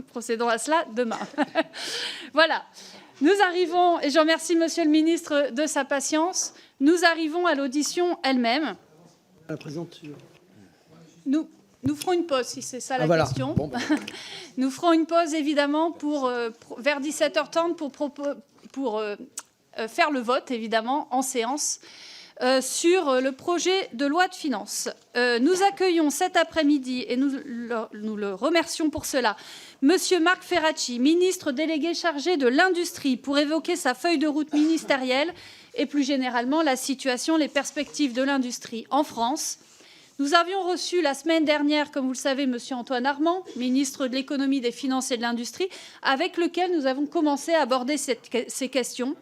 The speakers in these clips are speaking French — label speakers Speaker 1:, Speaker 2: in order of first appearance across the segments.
Speaker 1: procédons à cela demain. Voilà. Nous arrivons, et je remercie Monsieur le ministre de sa patience, nous arrivons à l'audition elle-même.
Speaker 2: La présidente.
Speaker 1: Nous ferons une pause, si c'est ça la question. Bon, ben. Nous ferons une pause, évidemment, vers 17h30 pour faire le vote, évidemment, en séance, sur le projet de loi de finances. Nous accueillons cet après-midi, et nous le remercions pour cela, Monsieur Marc Ferracci, ministre délégué chargé de l'Industrie, pour évoquer sa feuille de route ministérielle et plus généralement la situation, les perspectives de l'industrie en France. Nous avions reçu la semaine dernière, comme vous le savez, M. Antoine Armand, ministre de l'Économie, des Finances et de l'Industrie, avec lequel nous avons commencé à aborder ces questions.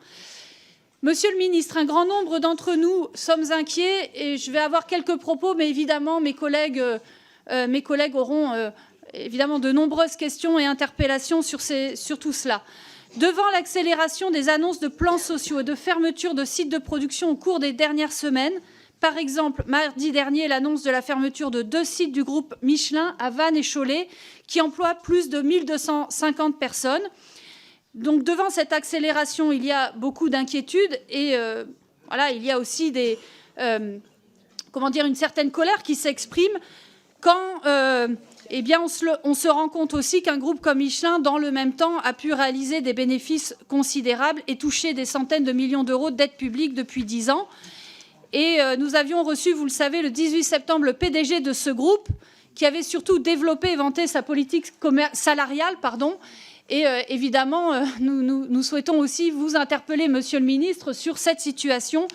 Speaker 1: Monsieur le ministre, un grand nombre d'entre nous sommes inquiets et je vais avoir quelques propos, mais évidemment, mes collègues auront évidemment de nombreuses questions et interpellations sur tout cela. Devant l'accélération des annonces de plans sociaux et de fermeture de sites de production au cours des dernières semaines, par exemple, mardi dernier, l'annonce de la fermeture de 2 sites du groupe Michelin à Vannes et Cholet, qui emploient plus de 1250 personnes. Donc, devant cette accélération, il y a beaucoup d'inquiétudes et voilà, il y a aussi une certaine colère qui s'exprime quand on se rend compte aussi qu'un groupe comme Michelin, dans le même temps, a pu réaliser des bénéfices considérables et toucher des centaines de millions d'euros d'aides publiques depuis 10 ans. Et nous avions reçu, vous le savez, le 18 septembre, le PDG de ce groupe qui avait surtout développé et vanté sa politique salariale. Et évidemment, nous souhaitons aussi vous interpeller, Monsieur le ministre, sur cette situation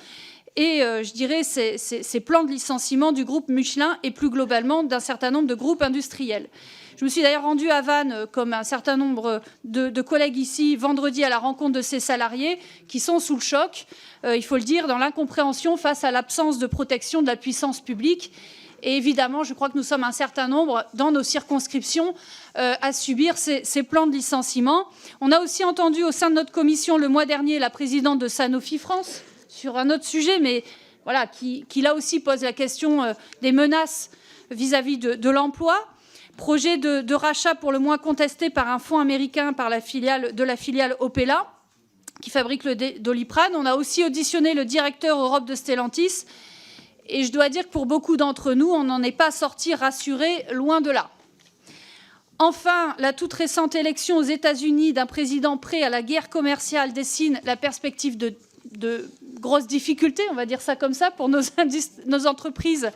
Speaker 1: et, je dirais, ces plans de licenciement du groupe Michelin et plus globalement d'un certain nombre de groupes industriels. Je me suis d'ailleurs rendue à Vannes, comme un certain nombre de collègues ici, vendredi à la rencontre de ces salariés qui sont sous le choc, il faut le dire, dans l'incompréhension face à l'absence de protection de la puissance publique. Et évidemment, je crois que nous sommes un certain nombre dans nos circonscriptions à subir ces plans de licenciement. On a aussi entendu au sein de notre commission le mois dernier la présidente de Sanofi France sur un autre sujet, mais voilà, qui là aussi pose la question des menaces vis-à-vis de l'emploi. Projet de rachat pour le moins contesté par un fonds américain par de la filiale Opella, qui fabrique le Doliprane. On a aussi auditionné le directeur Europe de Stellantis. Et je dois dire que pour beaucoup d'entre nous, on n'en est pas sorti rassuré, loin de là. Enfin, la toute récente élection aux États-Unis d'un président prêt à la guerre commerciale dessine la perspective de grosses difficultés, on va dire ça comme ça, pour nos entreprises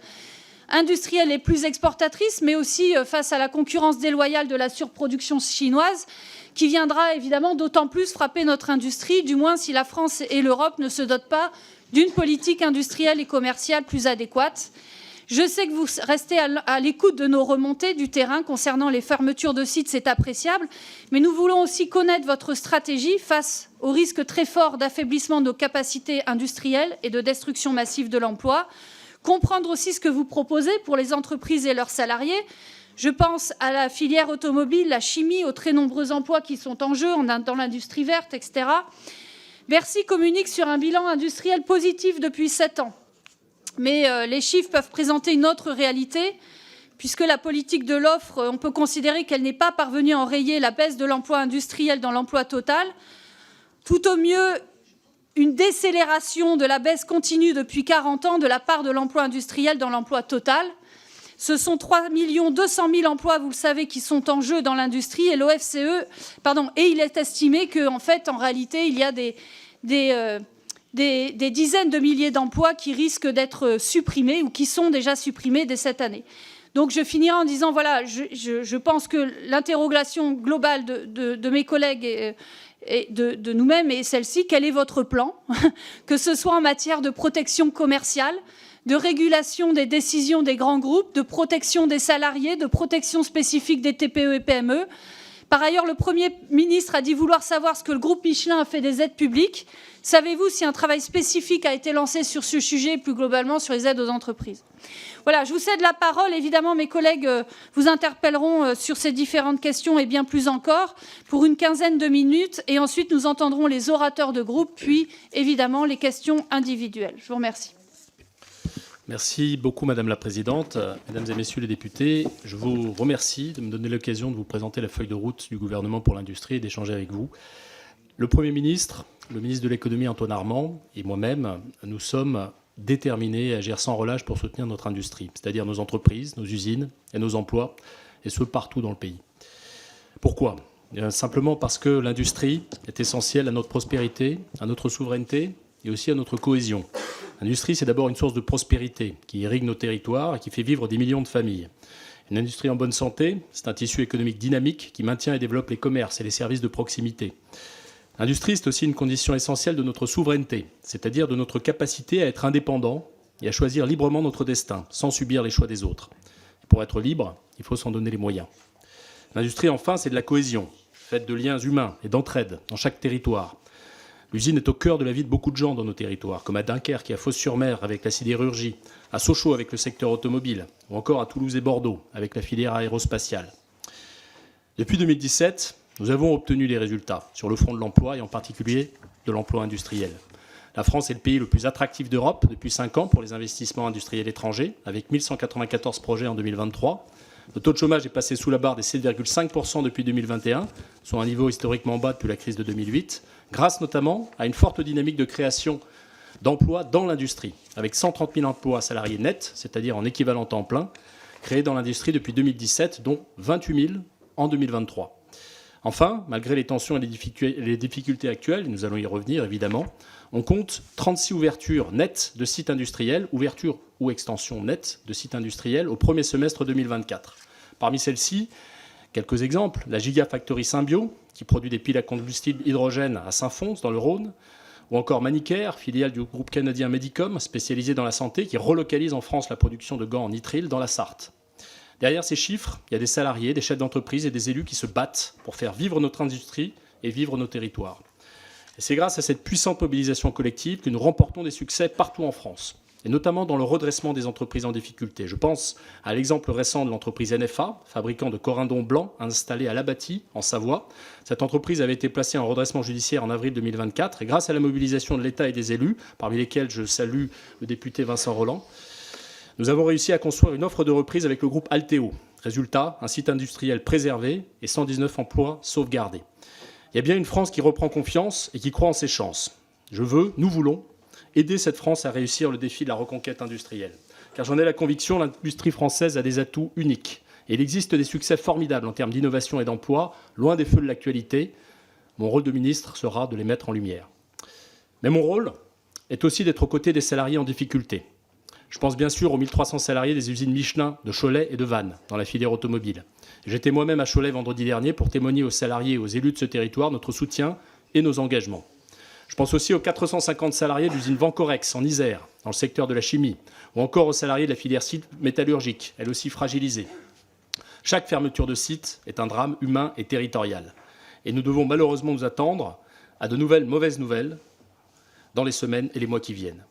Speaker 1: industrielles les plus exportatrices, mais aussi face à la concurrence déloyale de la surproduction chinoise, qui viendra évidemment d'autant plus frapper notre industrie, du moins si la France et l'Europe ne se dotent pas d'une politique industrielle et commerciale plus adéquate. Je sais que vous restez à l'écoute de nos remontées du terrain concernant les fermetures de sites, c'est appréciable, mais nous voulons aussi connaître votre stratégie face au risque très fort d'affaiblissement de nos capacités industrielles et de destruction massive de l'emploi. Comprendre aussi ce que vous proposez pour les entreprises et leurs salariés. Je pense à la filière automobile, la chimie, aux très nombreux emplois qui sont en jeu dans l'industrie verte, etc. Bercy communique sur un bilan industriel positif depuis 7 ans. Mais les chiffres peuvent présenter une autre réalité, puisque la politique de l'offre, on peut considérer qu'elle n'est pas parvenue à enrayer la baisse de l'emploi industriel dans l'emploi total. Tout au mieux, une décélération de la baisse continue depuis 40 ans de la part de l'emploi industriel dans l'emploi total. Ce sont 3 200 000 emplois, vous le savez, qui sont en jeu dans l'industrie et l'OFCE, et il est estimé qu'en fait, en réalité, il y a des dizaines de milliers d'emplois qui risquent d'être supprimés ou qui sont déjà supprimés dès cette année. Donc je finirai en disant, voilà, je pense que l'interrogation globale de mes collègues et de nous-mêmes est celle-ci. Quel est votre plan, que ce soit en matière de protection commerciale, de régulation des décisions des grands groupes, de protection des salariés, de protection spécifique des TPE et PME. Par ailleurs, le Premier ministre a dit vouloir savoir ce que le groupe Michelin a fait des aides publiques. Savez-vous si un travail spécifique a été lancé sur ce sujet et plus globalement sur les aides aux entreprises? Voilà, je vous cède la parole. Évidemment, mes collègues vous interpelleront sur ces différentes questions et bien plus encore pour une quinzaine de minutes. Et ensuite, nous entendrons les orateurs de groupe, puis évidemment les questions individuelles. Je vous remercie.
Speaker 2: Merci beaucoup, Madame la Présidente. Mesdames et Messieurs les députés, je vous remercie de me donner l'occasion de vous présenter la feuille de route du gouvernement pour l'industrie et d'échanger avec vous. Le Premier ministre, le ministre de l'économie Antoine Armand et moi-même, nous sommes déterminés à agir sans relâche pour soutenir notre industrie, c'est-à-dire nos entreprises, nos usines et nos emplois, et ce partout dans le pays. Pourquoi ? Simplement parce que l'industrie est essentielle à notre prospérité, à notre souveraineté et aussi à notre cohésion. L'industrie, c'est d'abord une source de prospérité qui irrigue nos territoires et qui fait vivre des millions de familles. Une industrie en bonne santé, c'est un tissu économique dynamique qui maintient et développe les commerces et les services de proximité. L'industrie, c'est aussi une condition essentielle de notre souveraineté, c'est-à-dire de notre capacité à être indépendant et à choisir librement notre destin, sans subir les choix des autres. Et pour être libre, il faut s'en donner les moyens. L'industrie, enfin, c'est de la cohésion, faite de liens humains et d'entraide dans chaque territoire. L'usine est au cœur de la vie de beaucoup de gens dans nos territoires, comme à Dunkerque et à Fos-sur-Mer avec la sidérurgie, à Sochaux avec le secteur automobile, ou encore à Toulouse et Bordeaux avec la filière aérospatiale. Depuis 2017, nous avons obtenu des résultats sur le front de l'emploi et en particulier de l'emploi industriel. La France est le pays le plus attractif d'Europe depuis 5 ans pour les investissements industriels étrangers, avec 1194 projets en 2023. Le taux de chômage est passé sous la barre des 7,5% depuis 2021, soit un niveau historiquement bas depuis la crise de 2008, grâce notamment à une forte dynamique de création d'emplois dans l'industrie, avec 130 000 emplois salariés nets, c'est-à-dire en équivalent temps plein, créés dans l'industrie depuis 2017, dont 28 000 en 2023. Enfin, malgré les tensions et les difficultés actuelles, nous allons y revenir évidemment, on compte 36 ouvertures nettes de sites industriels, ouvertures ou extensions nettes de sites industriels au premier semestre 2024. Parmi celles-ci, quelques exemples, la Gigafactory Symbio, qui produit des piles à combustible hydrogène à Saint-Fons, dans le Rhône, ou encore Manicare, filiale du groupe canadien Medicom, spécialisé dans la santé, qui relocalise en France la production de gants en nitrile dans la Sarthe. Derrière ces chiffres, il y a des salariés, des chefs d'entreprise et des élus qui se battent pour faire vivre notre industrie et vivre nos territoires. Et c'est grâce à cette puissante mobilisation collective que nous remportons des succès partout en France, et notamment dans le redressement des entreprises en difficulté. Je pense à l'exemple récent de l'entreprise NFA, fabricant de corindons blancs installés à l'Abbati, en Savoie. Cette entreprise avait été placée en redressement judiciaire en avril 2024, et grâce à la mobilisation de l'État et des élus, parmi lesquels je salue le député Vincent Rolland, nous avons réussi à construire une offre de reprise avec le groupe Alteo. Résultat, un site industriel préservé et 119 emplois sauvegardés. Il y a bien une France qui reprend confiance et qui croit en ses chances. Nous voulons aider cette France à réussir le défi de la reconquête industrielle. Car j'en ai la conviction, l'industrie française a des atouts uniques. Et il existe des succès formidables en termes d'innovation et d'emploi, loin des feux de l'actualité. Mon rôle de ministre sera de les mettre en lumière. Mais mon rôle est aussi d'être aux côtés des salariés en difficulté. Je pense bien sûr aux 1300 salariés des usines Michelin de Cholet et de Vannes, dans la filière automobile. J'étais moi-même à Cholet vendredi dernier pour témoigner aux salariés et aux élus de ce territoire notre soutien et nos engagements. Je pense aussi aux 450 salariés de l'usine Vancorex en Isère, dans le secteur de la chimie, ou encore aux salariés de la filière site métallurgique, elle aussi fragilisée. Chaque fermeture de site est un drame humain et territorial. Et nous devons malheureusement nous attendre à de nouvelles mauvaises nouvelles dans les semaines et les mois qui viennent.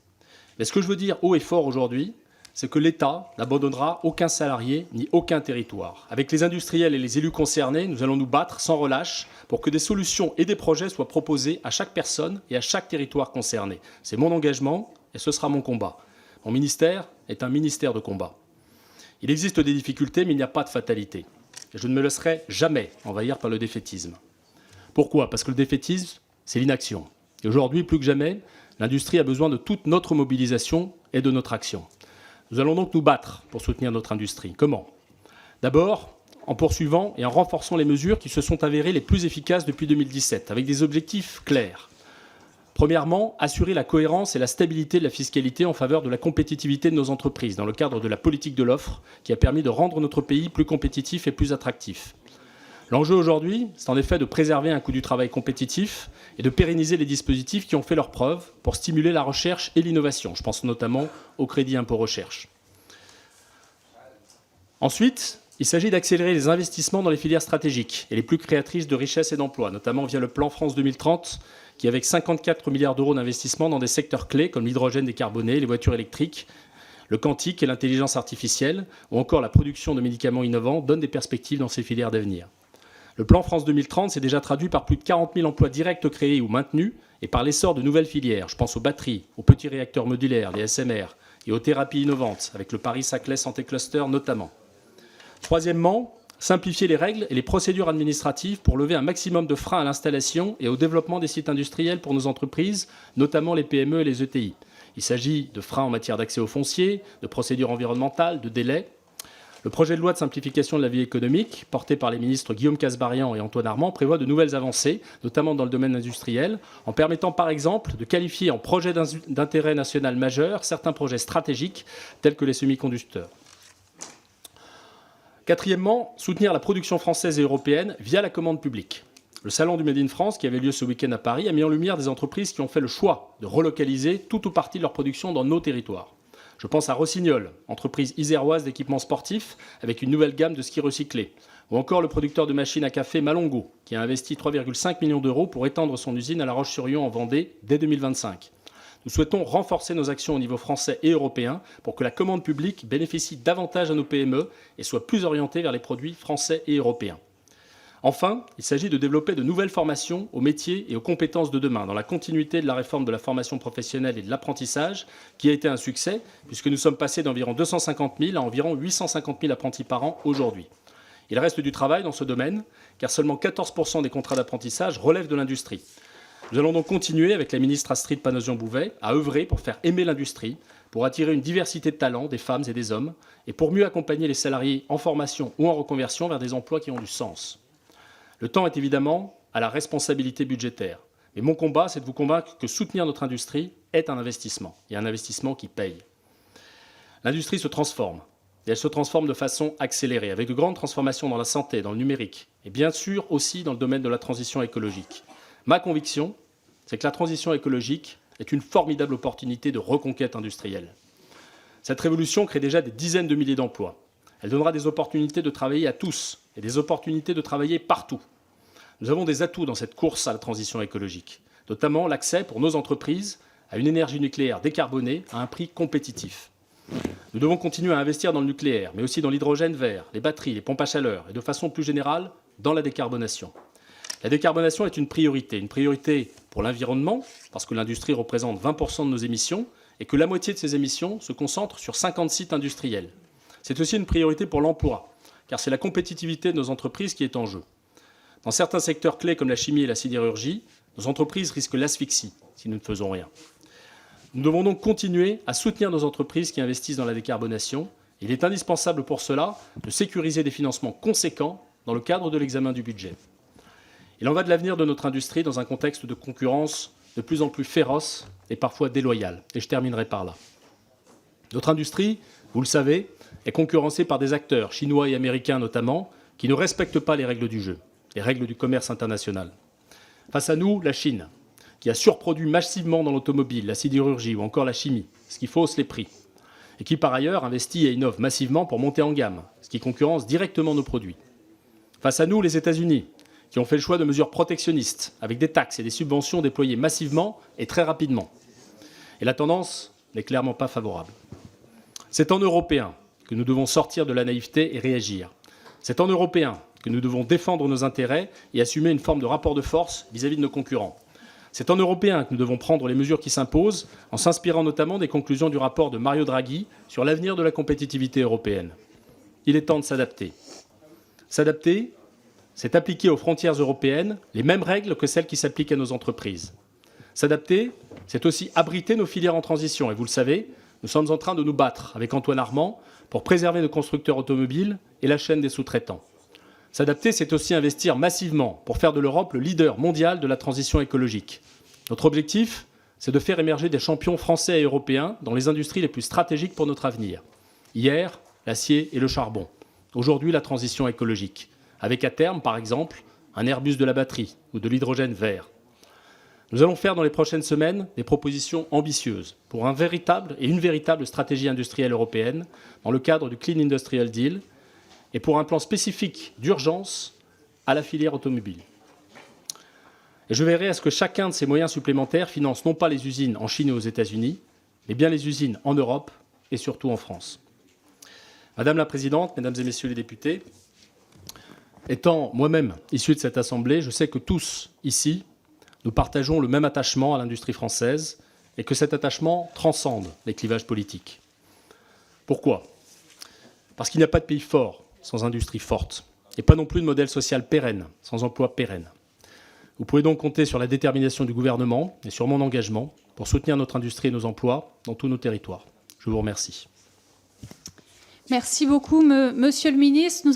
Speaker 2: Mais ce que je veux dire haut et fort aujourd'hui, c'est que l'État n'abandonnera aucun salarié ni aucun territoire. Avec les industriels et les élus concernés, nous allons nous battre sans relâche pour que des solutions et des projets soient proposés à chaque personne et à chaque territoire concerné. C'est mon engagement et ce sera mon combat. Mon ministère est un ministère de combat. Il existe des difficultés, mais il n'y a pas de fatalité. Et je ne me laisserai jamais envahir par le défaitisme. Pourquoi ? Parce que le défaitisme, c'est l'inaction. Et aujourd'hui, plus que jamais, l'industrie a besoin de toute notre mobilisation et de notre action. Nous allons donc nous battre pour soutenir notre industrie. Comment ? D'abord, en poursuivant et en renforçant les mesures qui se sont avérées les plus efficaces depuis 2017, avec des objectifs clairs. Premièrement, assurer la cohérence et la stabilité de la fiscalité en faveur de la compétitivité de nos entreprises, dans le cadre de la politique de l'offre, qui a permis de rendre notre pays plus compétitif et plus attractif. L'enjeu aujourd'hui, c'est en effet de préserver un coût du travail compétitif et de pérenniser les dispositifs qui ont fait leurs preuves pour stimuler la recherche et l'innovation. Je pense notamment au crédit impôt recherche. Ensuite, il s'agit d'accélérer les investissements dans les filières stratégiques et les plus créatrices de richesse et d'emploi, notamment via le plan France 2030, qui avec 54 milliards d'euros d'investissement dans des secteurs clés comme l'hydrogène décarboné, les voitures électriques, le quantique et l'intelligence artificielle, ou encore la production de médicaments innovants, donne des perspectives dans ces filières d'avenir. Le plan France 2030 s'est déjà traduit par plus de 40 000 emplois directs créés ou maintenus et par l'essor de nouvelles filières. Je pense aux batteries, aux petits réacteurs modulaires, les SMR, et aux thérapies innovantes, avec le Paris-Saclay Santé Cluster notamment. Troisièmement, simplifier les règles et les procédures administratives pour lever un maximum de freins à l'installation et au développement des sites industriels pour nos entreprises, notamment les PME et les ETI. Il s'agit de freins en matière d'accès au foncier, de procédures environnementales, de délais. Le projet de loi de simplification de la vie économique, porté par les ministres Guillaume Kasbarian et Antoine Armand, prévoit de nouvelles avancées, notamment dans le domaine industriel, en permettant par exemple de qualifier en projet d'intérêt national majeur certains projets stratégiques tels que les semi-conducteurs. Quatrièmement, soutenir la production française et européenne via la commande publique. Le salon du Made in France, qui avait lieu ce week-end à Paris, a mis en lumière des entreprises qui ont fait le choix de relocaliser tout ou partie de leur production dans nos territoires. Je pense à Rossignol, entreprise iséroise d'équipements sportifs avec une nouvelle gamme de skis recyclés. Ou encore le producteur de machines à café Malongo, qui a investi 3,5 millions d'euros pour étendre son usine à La Roche-sur-Yon en Vendée dès 2025. Nous souhaitons renforcer nos actions au niveau français et européen pour que la commande publique bénéficie davantage à nos PME et soit plus orientée vers les produits français et européens. Enfin, il s'agit de développer de nouvelles formations aux métiers et aux compétences de demain, dans la continuité de la réforme de la formation professionnelle et de l'apprentissage, qui a été un succès, puisque nous sommes passés d'environ 250 000 à environ 850 000 apprentis par an aujourd'hui. Il reste du travail dans ce domaine, car seulement 14% des contrats d'apprentissage relèvent de l'industrie. Nous allons donc continuer, avec la ministre Astrid Panosyan-Bouvet, à œuvrer pour faire aimer l'industrie, pour attirer une diversité de talents, des femmes et des hommes, et pour mieux accompagner les salariés en formation ou en reconversion vers des emplois qui ont du sens. Le temps est évidemment à la responsabilité budgétaire. Mais mon combat, c'est de vous convaincre que soutenir notre industrie est un investissement, et un investissement qui paye. L'industrie se transforme, et elle se transforme de façon accélérée, avec de grandes transformations dans la santé, dans le numérique, et bien sûr aussi dans le domaine de la transition écologique. Ma conviction, c'est que la transition écologique est une formidable opportunité de reconquête industrielle. Cette révolution crée déjà des dizaines de milliers d'emplois. Elle donnera des opportunités de travailler à tous et des opportunités de travailler partout. Nous avons des atouts dans cette course à la transition écologique, notamment l'accès pour nos entreprises à une énergie nucléaire décarbonée à un prix compétitif. Nous devons continuer à investir dans le nucléaire, mais aussi dans l'hydrogène vert, les batteries, les pompes à chaleur et de façon plus générale dans la décarbonation. La décarbonation est une priorité pour l'environnement, parce que l'industrie représente 20% de nos émissions et que la moitié de ces émissions se concentre sur 50 sites industriels. C'est aussi une priorité pour l'emploi, car c'est la compétitivité de nos entreprises qui est en jeu. Dans certains secteurs clés comme la chimie et la sidérurgie, nos entreprises risquent l'asphyxie si nous ne faisons rien. Nous devons donc continuer à soutenir nos entreprises qui investissent dans la décarbonation. Il est indispensable pour cela de sécuriser des financements conséquents dans le cadre de l'examen du budget. Il en va de l'avenir de notre industrie dans un contexte de concurrence de plus en plus féroce et parfois déloyale. Et je terminerai par là. Notre industrie, vous le savez, est concurrencée par des acteurs, chinois et américains notamment, qui ne respectent pas les règles du jeu, les règles du commerce international. Face à nous, la Chine, qui a surproduit massivement dans l'automobile, la sidérurgie ou encore la chimie, ce qui fausse les prix, et qui par ailleurs investit et innove massivement pour monter en gamme, ce qui concurrence directement nos produits. Face à nous, les États-Unis, qui ont fait le choix de mesures protectionnistes, avec des taxes et des subventions déployées massivement et très rapidement. Et la tendance n'est clairement pas favorable. C'est en Européens que nous devons sortir de la naïveté et réagir. C'est en Européens que nous devons défendre nos intérêts et assumer une forme de rapport de force vis-à-vis de nos concurrents. C'est en Européens que nous devons prendre les mesures qui s'imposent, en s'inspirant notamment des conclusions du rapport de Mario Draghi sur l'avenir de la compétitivité européenne. Il est temps de s'adapter. S'adapter, c'est appliquer aux frontières européennes les mêmes règles que celles qui s'appliquent à nos entreprises. S'adapter, c'est aussi abriter nos filières en transition. Et vous le savez, nous sommes en train de nous battre avec Antoine Armand pour préserver nos constructeurs automobiles et la chaîne des sous-traitants. S'adapter, c'est aussi investir massivement pour faire de l'Europe le leader mondial de la transition écologique. Notre objectif, c'est de faire émerger des champions français et européens dans les industries les plus stratégiques pour notre avenir. Hier, l'acier et le charbon. Aujourd'hui, la transition écologique. Avec à terme, par exemple, un Airbus de la batterie ou de l'hydrogène vert. Nous allons faire dans les prochaines semaines des propositions ambitieuses pour une véritable stratégie industrielle européenne dans le cadre du Clean Industrial Deal et pour un plan spécifique d'urgence à la filière automobile. Et je veillerai à ce que chacun de ces moyens supplémentaires finance non pas les usines en Chine et aux États-Unis, mais bien les usines en Europe et surtout en France. Madame la Présidente, Mesdames et Messieurs les députés, étant moi-même issu de cette Assemblée, je sais que tous, ici, nous partageons le même attachement à l'industrie française et que cet attachement transcende les clivages politiques. Pourquoi ? Parce qu'il n'y a pas de pays fort sans industrie forte, et pas non plus de modèle social pérenne sans emploi pérenne. Vous pouvez donc compter sur la détermination du gouvernement et sur mon engagement pour soutenir notre industrie et nos emplois dans tous nos territoires. Je vous remercie.
Speaker 1: Merci beaucoup, Monsieur le ministre.